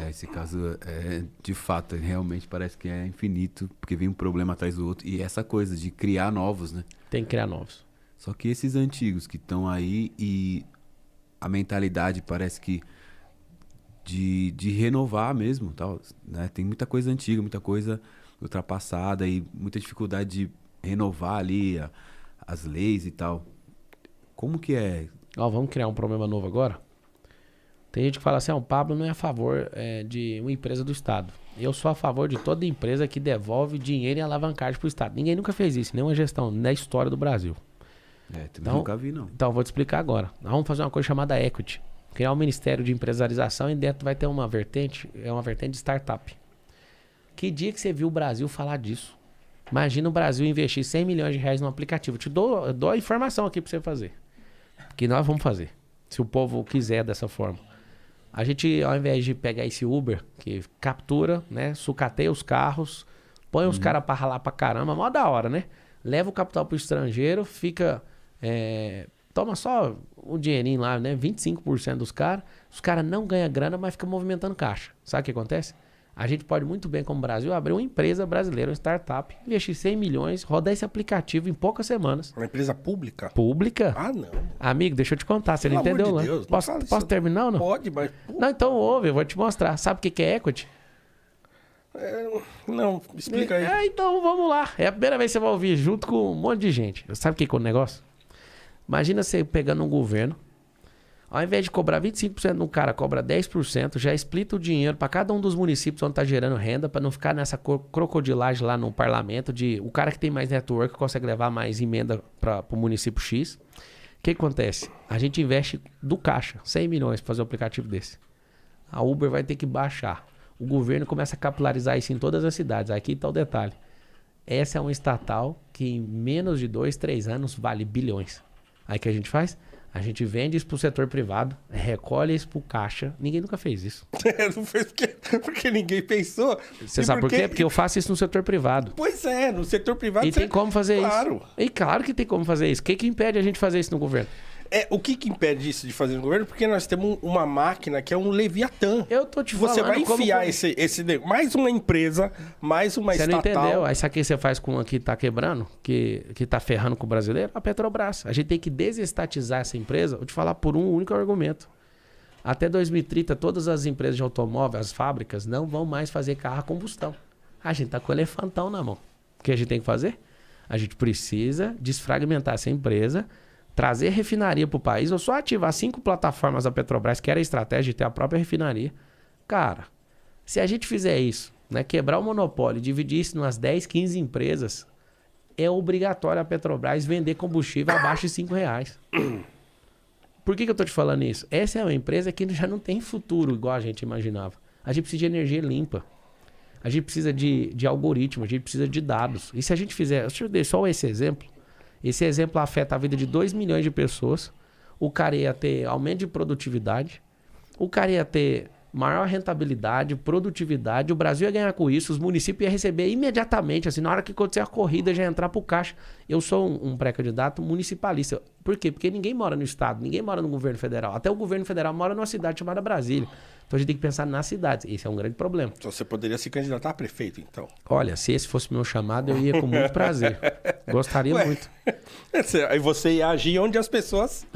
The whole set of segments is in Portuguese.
Esse caso de fato, realmente parece que é infinito, porque vem um problema atrás do outro. E essa coisa de criar novos, né? Tem que criar novos. Só que esses antigos que estão aí e a mentalidade parece que de renovar mesmo, tal, né? Tem muita coisa antiga, muita coisa ultrapassada e muita dificuldade de renovar ali as leis e tal. Como que é? Ó, vamos criar um problema novo agora? Tem gente que fala assim, o Pablo não é a favor de uma empresa do Estado. Eu sou a favor de toda empresa que devolve dinheiro e alavancagem para o Estado. Ninguém nunca fez isso, nenhuma gestão na história do Brasil. Também Então, nunca vi, não. Então, eu vou te explicar agora. Nós vamos fazer uma coisa chamada equity. Criar um ministério de empresarização e dentro vai ter uma vertente de startup. Que dia que você viu o Brasil falar disso? Imagina o Brasil investir 100 milhões de reais num aplicativo. Eu dou a informação aqui para você fazer. Que nós vamos fazer. Se o povo quiser dessa forma. A gente, ao invés de pegar esse Uber, que captura, né? Sucateia os carros, põe os caras pra ralar pra caramba, mó da hora, né? Leva o capital pro estrangeiro, fica... toma só um dinheirinho lá, né? 25% dos caras. Os caras não ganham grana, mas ficam movimentando caixa. Sabe o que acontece? A gente pode muito bem, como Brasil, abrir uma empresa brasileira, uma startup, investir 100 milhões, rodar esse aplicativo em poucas semanas. Uma empresa pública? Pública? Ah, não. Amigo, deixa eu te contar, você Pelo não entendeu, amor de né? Deus, não fala Posso isso. terminar ou não? Pode, mas... Não, então ouve, eu vou te mostrar. Sabe o que é equity? Não, explica aí. Então vamos lá. É a primeira vez que você vai ouvir junto com um monte de gente. Sabe o que é o negócio? Imagina você pegando um governo, ao invés de cobrar 25% no cara, cobra 10%, já explita o dinheiro para cada um dos municípios onde está gerando renda, para não ficar nessa crocodilagem lá no parlamento de o cara que tem mais network consegue levar mais emenda para o município X. O que acontece? A gente investe do caixa 100 milhões para fazer um aplicativo desse. A Uber vai ter que baixar. O governo começa a capilarizar isso em todas as cidades. Aqui está o detalhe. Essa é uma estatal que em menos de 2, 3 anos vale bilhões. Aí o que a gente faz? A gente vende isso pro setor privado, recolhe isso pro caixa. Ninguém nunca fez isso. Não fez porque ninguém pensou. Você sabe por quê? Porque eu faço isso no setor privado. Pois é, no setor privado... E tem como fazer claro. isso. E claro que tem como fazer isso. O que impede a gente fazer isso no governo? O que impede isso de fazer no governo? Porque nós temos uma máquina que é um Leviatã. Eu tô te falando... Você vai enfiar esse mais uma empresa, mais uma estatal... Você não entendeu? Aí sabe o que você faz com uma que tá quebrando? Que tá ferrando com o brasileiro? A Petrobras. A gente tem que desestatizar essa empresa, vou te falar por um único argumento. Até 2030, todas as empresas de automóvel, as fábricas, não vão mais fazer carro a combustão. A gente tá com o elefantão na mão. O que a gente tem que fazer? A gente precisa desfragmentar essa empresa, trazer refinaria para o país, ou só ativar 5 plataformas da Petrobras, que era a estratégia de ter a própria refinaria. Cara, se a gente fizer isso, né, quebrar o monopólio, dividir isso em umas 10, 15 empresas, é obrigatório a Petrobras vender combustível abaixo de R$5. Por que eu tô te falando isso? Essa é uma empresa que já não tem futuro igual a gente imaginava. A gente precisa de energia limpa. A gente precisa de algoritmo, a gente precisa de dados. E se a gente fizer... Deixa eu dar só esse exemplo. Esse exemplo afeta a vida de 2 milhões de pessoas. O cara ia ter aumento de produtividade. O cara ia ter maior rentabilidade, produtividade. O Brasil ia ganhar com isso. Os municípios iam receber imediatamente. Assim, na hora que acontecer a corrida, já ia entrar pro caixa. Eu sou um pré-candidato municipalista. Por quê? Porque ninguém mora no estado, ninguém mora no governo federal. Até o governo federal mora numa cidade chamada Brasília. Então a gente tem que pensar nas cidades. Esse é um grande problema. Então você poderia se candidatar a prefeito, então? Olha, se esse fosse meu chamado, eu ia com muito prazer. Gostaria muito. Aí você ia agir onde as pessoas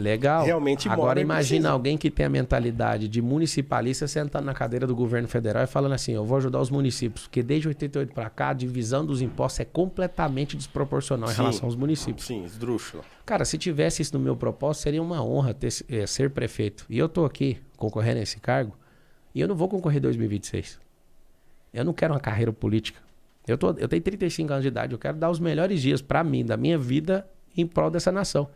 realmente moram. Agora imagina alguém que tem a mentalidade de municipalista sentando na cadeira do governo federal e falando assim, eu vou ajudar os municípios. Porque desde 88 para cá, a divisão dos impostos é completamente desproporcional em relação aos municípios. Sim, esdrúxula. Cara, se tivesse isso no meu propósito, seria uma honra ser prefeito. E eu tô aqui concorrendo a esse cargo e eu não vou concorrer em 2026. Eu não quero uma carreira política. Eu tenho 35 anos de idade, eu quero dar os melhores dias para mim, da minha vida, em prol dessa nação.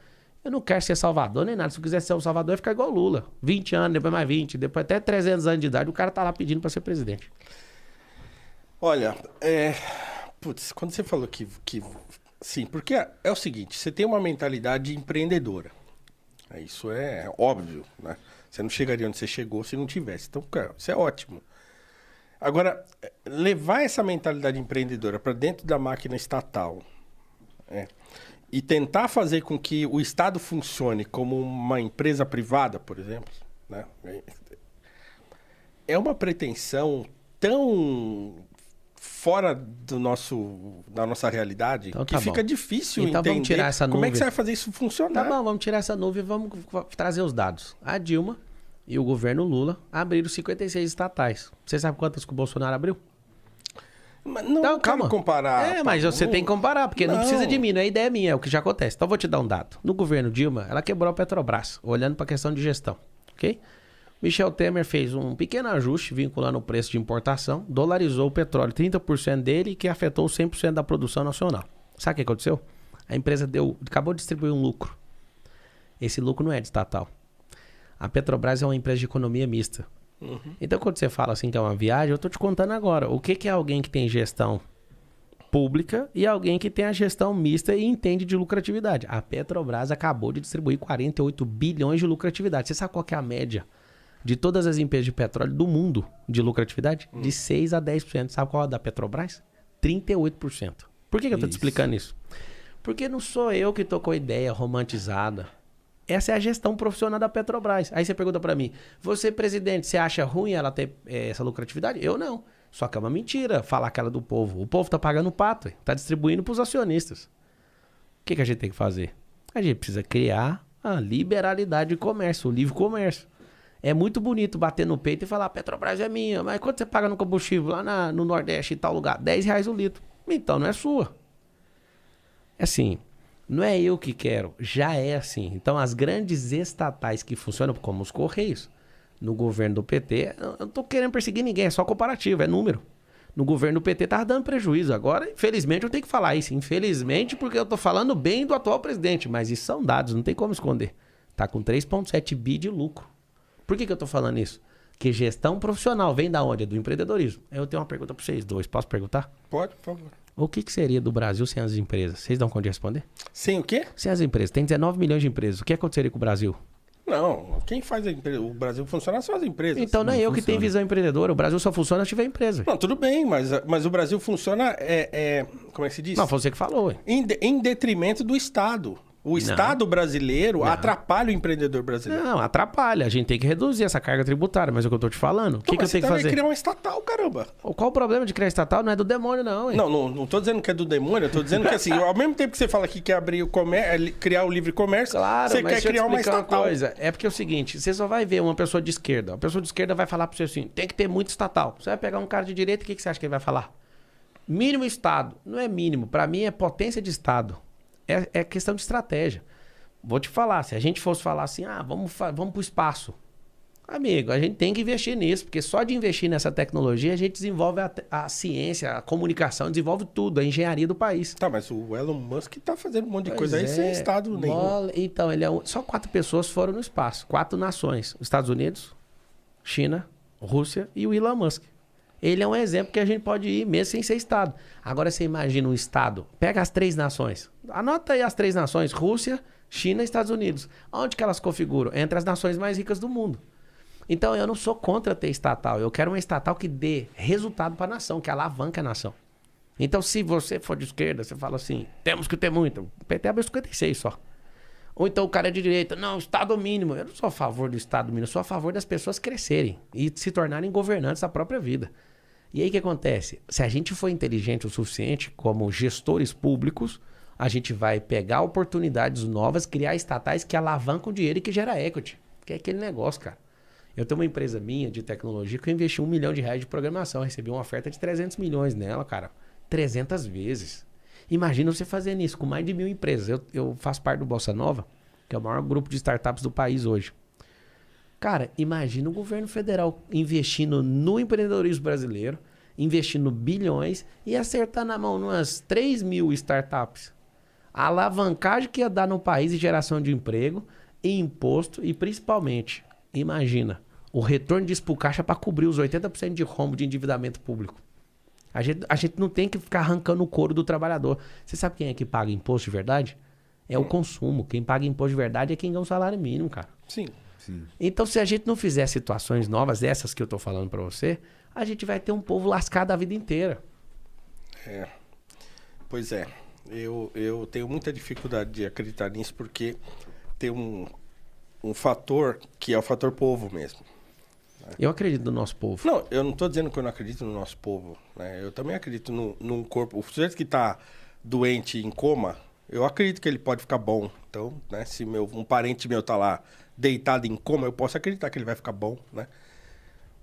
Eu não quero ser salvador nem nada. Se eu quiser ser o salvador, eu ia ficar igual o Lula. 20 anos, depois mais 20, depois até 300 anos de idade, o cara tá lá pedindo para ser presidente. Olha, putz, quando você falou que... Sim, porque é o seguinte, você tem uma mentalidade empreendedora. Isso é óbvio, né? Você não chegaria onde você chegou se não tivesse. Então, cara, isso é ótimo. Agora, levar essa mentalidade empreendedora para dentro da máquina estatal e tentar fazer com que o Estado funcione como uma empresa privada, por exemplo, né? é uma pretensão tão fora da nossa realidade Então, que tá fica bom. difícil Então, entender vamos tirar essa como é que nuvem. você vai fazer isso funcionar. Tá bom, vamos tirar essa nuvem e vamos trazer os dados. A Dilma e o governo Lula abriram 56 estatais. Você sabe quantas que o Bolsonaro abriu? Mas não quero comparar. Mas você tem que comparar, porque não precisa de mim, não é ideia minha, é o que já acontece. Então, vou te dar um dado. No governo Dilma, ela quebrou a Petrobras, olhando para a questão de gestão, ok? Michel Temer fez um pequeno ajuste vinculando o preço de importação, dolarizou o petróleo 30% dele, que afetou 100% da produção nacional. Sabe o que aconteceu? A empresa acabou de distribuir um lucro. Esse lucro não é de estatal. A Petrobras é uma empresa de economia mista. Então, quando você fala assim que é uma viagem, eu estou te contando agora. O que é alguém que tem gestão pública e alguém que tem a gestão mista e entende de lucratividade? A Petrobras acabou de distribuir 48 bilhões de lucratividade. Você sabe qual que é a média de todas as empresas de petróleo do mundo de lucratividade? De 6 a 10%. Sabe qual é a da Petrobras? 38%. Por que eu estou te explicando isso? Porque não sou eu que estou com a ideia romantizada. Essa é a gestão profissional da Petrobras. Aí você pergunta para mim, você, presidente, você acha ruim ela ter essa lucratividade? Eu não. Só que é uma mentira falar aquela do povo. O povo tá pagando o pato, tá distribuindo para os acionistas. O que a gente tem que fazer? A gente precisa criar a liberalidade de comércio, o livre comércio. É muito bonito bater no peito e falar, Petrobras é minha, mas quanto você paga no combustível lá no Nordeste e tal lugar? R$10 o litro. Então não é sua. É assim... Não é eu que quero, já é assim. Então, as grandes estatais que funcionam, como os Correios, no governo do PT, eu não estou querendo perseguir ninguém, é só comparativo, é número. No governo do PT estava dando prejuízo. Agora, infelizmente, eu tenho que falar isso. Infelizmente, porque eu estou falando bem do atual presidente, mas isso são dados, não tem como esconder. Está com 3,7 bi de lucro. Por que eu estou falando isso? Que gestão profissional vem da onde? Do empreendedorismo. Eu tenho uma pergunta para vocês dois, posso perguntar? Pode, por favor. O que seria do Brasil sem as empresas? Vocês dão conta de responder? Sem o quê? Sem as empresas. Tem 19 milhões de empresas. O que aconteceria com o Brasil? Não, quem faz a empresa, o Brasil funcionar são as empresas. Então não é eu que tenho visão empreendedora. O Brasil só funciona se tiver empresa. Não, tudo bem, mas o Brasil funciona, como é que se diz? Não, foi você que falou. Ué. Em detrimento do Estado. O Estado brasileiro atrapalha o empreendedor brasileiro. Não, atrapalha. A gente tem que reduzir essa carga tributária. Mas é o que eu tô te falando. O que eu tenho que fazer? Você criar uma estatal, caramba. Qual o problema de criar estatal? Não é do demônio, não. Ué. Não tô dizendo que é do demônio. Eu tô dizendo que assim, ao mesmo tempo que você fala que quer abrir criar o livre comércio, claro, você quer criar uma estatal. Coisa. É porque é o seguinte, você só vai ver uma pessoa de esquerda. Uma pessoa de esquerda vai falar pra você assim, tem que ter muito estatal. Você vai pegar um cara de direita, o que você acha que ele vai falar? Mínimo Estado. Não é mínimo. Pra mim é potência de Estado. É questão de estratégia. Vou te falar, se a gente fosse falar assim, vamos pro espaço. Amigo, a gente tem que investir nisso, porque só de investir nessa tecnologia a gente desenvolve a ciência, a comunicação, desenvolve tudo, a engenharia do país. Tá, mas o Elon Musk tá fazendo um monte de coisa aí sem Estado nenhum. Então, só 4 pessoas foram no espaço, 4 nações, Estados Unidos, China, Rússia e o Elon Musk. Ele é um exemplo que a gente pode ir mesmo sem ser Estado. Agora você imagina um Estado, pega as 3 nações, anota aí as 3 nações, Rússia, China e Estados Unidos. Onde que elas configuram? Entre as nações mais ricas do mundo. Então, eu não sou contra ter estatal. Eu quero uma estatal que dê resultado para a nação, que alavanca a nação. Então, se você for de esquerda, você fala assim, temos que ter muito. O PT abriu 56 só. Ou então o cara é de direita, não, Estado mínimo. Eu não sou a favor do Estado mínimo, eu sou a favor das pessoas crescerem e se tornarem governantes da própria vida. E aí o que acontece? Se a gente for inteligente o suficiente, como gestores públicos, a gente vai pegar oportunidades novas, criar estatais que alavancam dinheiro e que gera equity. Que é aquele negócio, cara. Eu tenho uma empresa minha de tecnologia que eu investi R$1 milhão de programação. Eu recebi uma oferta de 300 milhões nela, cara. 300 vezes. Imagina você fazendo isso com mais de 1.000 empresas. Eu faço parte do Bossa Nova, que é o maior grupo de startups do país hoje. Cara, imagina o governo federal investindo no empreendedorismo brasileiro, investindo bilhões e acertar na mão umas 3.000 startups. A alavancagem que ia dar no país de geração de emprego, e imposto e principalmente, imagina, o retorno disso pro caixa para cobrir os 80% de rombo de endividamento público. A gente não tem que ficar arrancando o couro do trabalhador. Você sabe quem é que paga imposto de verdade? É o consumo. Quem paga imposto de verdade é quem ganha um salário mínimo, cara. Sim. Então, se a gente não fizer situações novas, essas que eu tô falando para você, a gente vai ter um povo lascado a vida inteira. Pois é. Eu tenho muita dificuldade de acreditar nisso porque tem um fator que é o fator povo mesmo. Eu acredito no nosso povo. Não, eu não tô dizendo que eu não acredito no nosso povo, né? Eu também acredito num corpo... O sujeito que tá doente em coma, eu acredito que ele pode ficar bom. Então, né, se um parente meu tá lá deitado em coma, eu posso acreditar que ele vai ficar bom, né?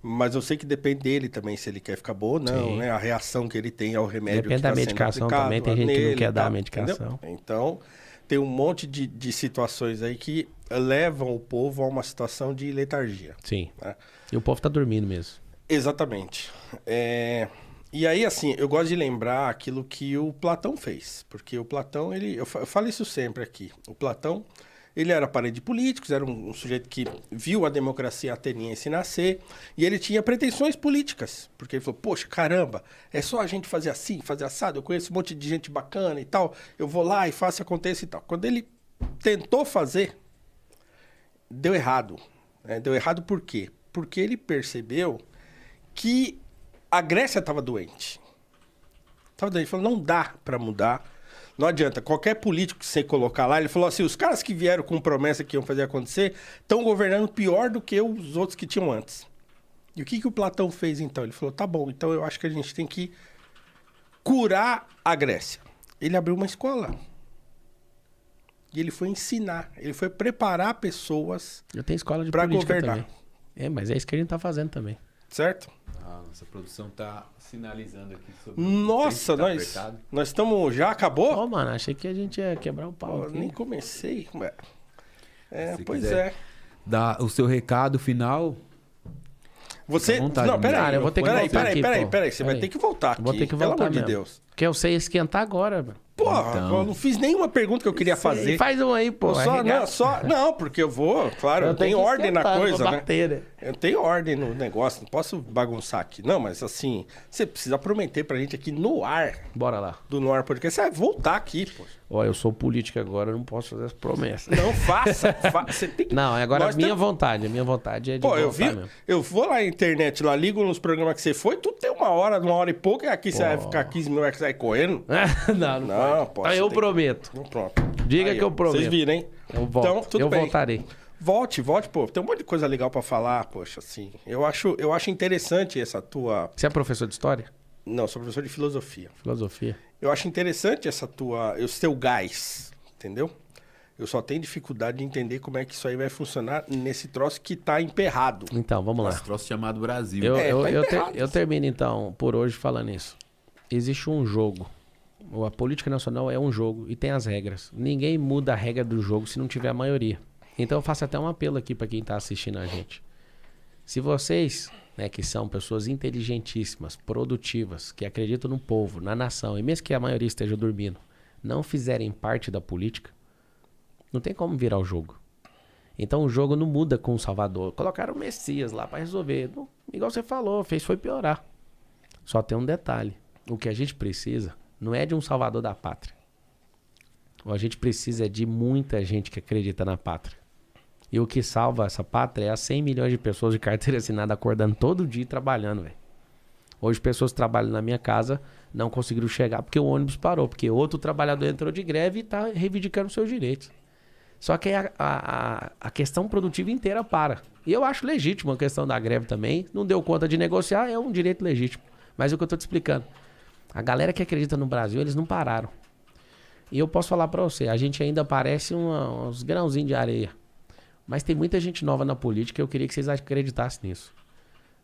Mas eu sei que depende dele também, se ele quer ficar bom ou não, né? A reação que ele tem ao remédio depende que tá da medicação também, tem gente que não quer dar a medicação. Entendeu? Então, tem um monte de situações aí que levam o povo a uma situação de letargia. Sim. Né? E o povo tá dormindo mesmo. Exatamente. E aí, assim, eu gosto de lembrar aquilo que o Platão fez. Porque o Platão, eu falo isso sempre aqui. O Platão, ele era parente de políticos, era um sujeito que viu a democracia ateniense nascer. E ele tinha pretensões políticas. Porque ele falou, poxa, caramba, é só a gente fazer assim, fazer assado. Eu conheço um monte de gente bacana e tal. Eu vou lá e faço, aconteça e tal. Quando ele tentou fazer, deu errado. Deu errado por quê? Porque ele percebeu que a Grécia estava doente. Ele falou, não dá para mudar. Não adianta. Qualquer político que você colocar lá, ele falou assim, os caras que vieram com promessa que iam fazer acontecer estão governando pior do que os outros que tinham antes. E o que o Platão fez então? Ele falou, tá bom, então eu acho que a gente tem que curar a Grécia. Ele abriu uma escola. E ele foi ensinar, ele foi preparar pessoas para governar. Também. Mas é isso que a gente tá fazendo também. Certo? Nossa produção tá sinalizando aqui sobre Nossa, nós estamos... Já acabou? Ô, mano, achei que a gente ia quebrar o pau aqui. Nem comecei. Se Pois quiser dar o seu recado final... Você... Vontade, não, peraí. Cara, eu vou ter que voltar aqui, Peraí. Você vai ter que voltar aqui. Vou ter que voltar pelo amor mesmo. de Deus. Porque eu sei esquentar agora, mano. Porra, Então. eu não fiz nenhuma pergunta que eu queria fazer. Faz um aí, pô. Não, porque eu vou... Claro, eu tenho ordem na coisa, né? Bater, né? Eu tenho ordem no negócio, não posso bagunçar aqui. Não, mas assim, você precisa prometer pra gente aqui no ar. Bora lá. Do No Ar Podcast. Você vai voltar aqui, pô. Ó, eu sou político agora, eu não posso fazer essa promessa. Não faça. Você tem que... Não, agora a minha vontade é de Pô, voltar mesmo. eu vou lá na internet, lá ligo nos programas que você foi, tudo tem uma hora e pouco, e aqui você vai ficar 15 mil, você vai correndo. não pode. Então eu prometo. Pronto. Diga que eu prometo. Vocês viram, hein? Eu volto. Então, tudo bem. Voltarei. Volte, pô. Tem um monte de coisa legal pra falar, poxa, assim. Eu acho interessante essa tua... Você é professor de história? Não, sou professor de filosofia. Filosofia. Eu acho interessante o seu gás, entendeu? Eu só tenho dificuldade de entender como é que isso aí vai funcionar nesse troço que tá emperrado. Então, vamos lá. Esse troço chamado Brasil. Eu termino, então, por hoje falando isso. Existe um jogo. A política nacional é um jogo e tem as regras. Ninguém muda a regra do jogo se não tiver a maioria. Então eu faço até um apelo aqui para quem tá assistindo a gente. Se vocês, né, que são pessoas inteligentíssimas, produtivas, que acreditam no povo, na nação, e mesmo que a maioria esteja dormindo, não fizerem parte da política, não tem como virar o jogo. Então o jogo não muda com o Salvador. Colocaram o Messias lá para resolver. Não, igual você falou, foi piorar. Só tem um detalhe. O que a gente precisa não é de um salvador da pátria. O que a gente precisa é de muita gente que acredita na pátria. E o que salva essa pátria é as 100 milhões de pessoas de carteira assinada acordando todo dia e trabalhando, velho. Hoje pessoas que trabalham na minha casa não conseguiram chegar porque o ônibus parou. Porque outro trabalhador entrou de greve e está reivindicando seus direitos. Só que a questão produtiva inteira para. E eu acho legítimo a questão da greve também. Não deu conta de negociar, é um direito legítimo. Mas é o que eu estou te explicando. A galera que acredita no Brasil, eles não pararam. E eu posso falar pra você, a gente ainda parece uns grãozinhos de areia. Mas tem muita gente nova na política e eu queria que vocês acreditassem nisso.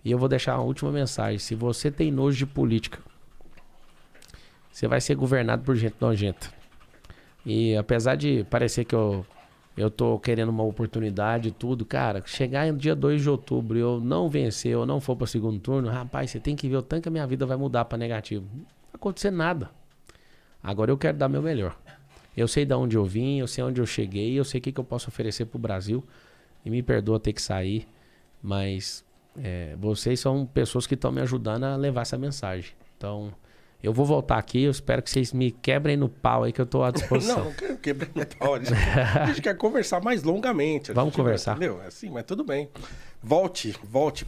E eu vou deixar uma última mensagem. Se você tem nojo de política, você vai ser governado por gente nojenta. E apesar de parecer que eu tô querendo uma oportunidade e tudo, cara, chegar no dia 2 de outubro e eu não vencer, eu não for pro segundo turno, rapaz, você tem que ver o tanto que a minha vida vai mudar pra negativo. Não vai acontecer nada. Agora eu quero dar meu melhor. Eu sei de onde eu vim, eu sei onde eu cheguei, eu sei o que eu posso oferecer pro Brasil. E me perdoa ter que sair, mas vocês são pessoas que estão me ajudando a levar essa mensagem. Então, eu vou voltar aqui, eu espero que vocês me quebrem no pau aí que eu tô à disposição. Não quero quebrar no pau. A gente quer conversar mais longamente. Vamos conversar. Entendeu? Assim, mas tudo bem. Volte,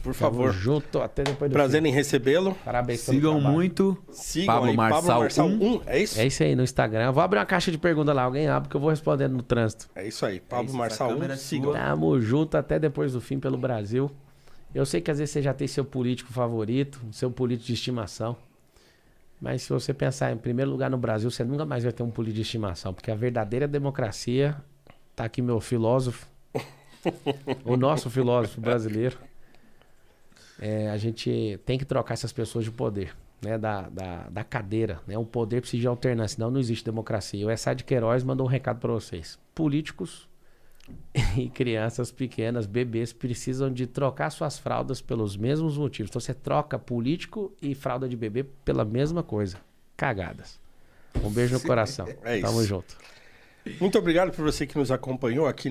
por favor. Tamo junto, até depois do Prazer fim. em recebê-lo. Parabéns pelo Sigam trabalho. muito. Sigam Pablo aí, Marçal Pablo Marçal 1. 1, é isso? É isso aí, no Instagram. Eu vou abrir uma caixa de perguntas lá, alguém abre, porque eu vou respondendo no trânsito. É isso aí, Pablo isso, Marçal essa 1, câmera é sigam. sua. Tamo junto até depois do fim pelo Brasil. Eu sei que às vezes você já tem seu político favorito, seu político de estimação. Mas se você pensar em primeiro lugar no Brasil, você nunca mais vai ter um político de estimação. Porque a verdadeira democracia, tá aqui meu filósofo, o nosso filósofo brasileiro. A gente tem que trocar essas pessoas de poder, né? Da cadeira. Né? O poder precisa de alternância, senão não existe democracia. O Essay de Queiroz mandou um recado para vocês. Políticos e crianças pequenas, bebês, precisam de trocar suas fraldas pelos mesmos motivos. Então você troca político e fralda de bebê pela mesma coisa. Cagadas. Um beijo no coração. Tamo junto. Muito obrigado por você que nos acompanhou aqui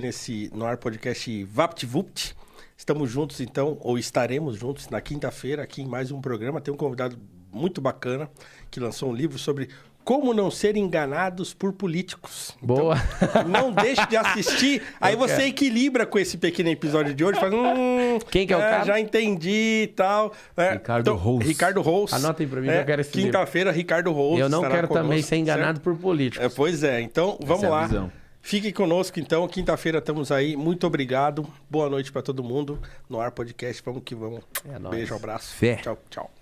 no ar podcast VaptVupt. Estamos juntos então, ou estaremos juntos na quinta-feira aqui em mais um programa. Tem um convidado muito bacana que lançou um livro sobre como não ser enganados por políticos. Boa. Então, não deixe de assistir. Aí você equilibra com esse pequeno episódio de hoje. Faz, quem que é o cara? Já entendi e tal. Ricardo Rous. Ricardo Rous. Anota aí pra mim que eu quero esse livro. Quinta-feira, Ricardo Rous. Eu não quero também ser enganado por políticos. Pois é. Então, vamos lá. Fique conosco, então. Quinta-feira estamos aí. Muito obrigado. Boa noite para todo mundo. No Ar Podcast. Vamos que vamos. É nóis. Beijo, abraço. Fé. Tchau, tchau.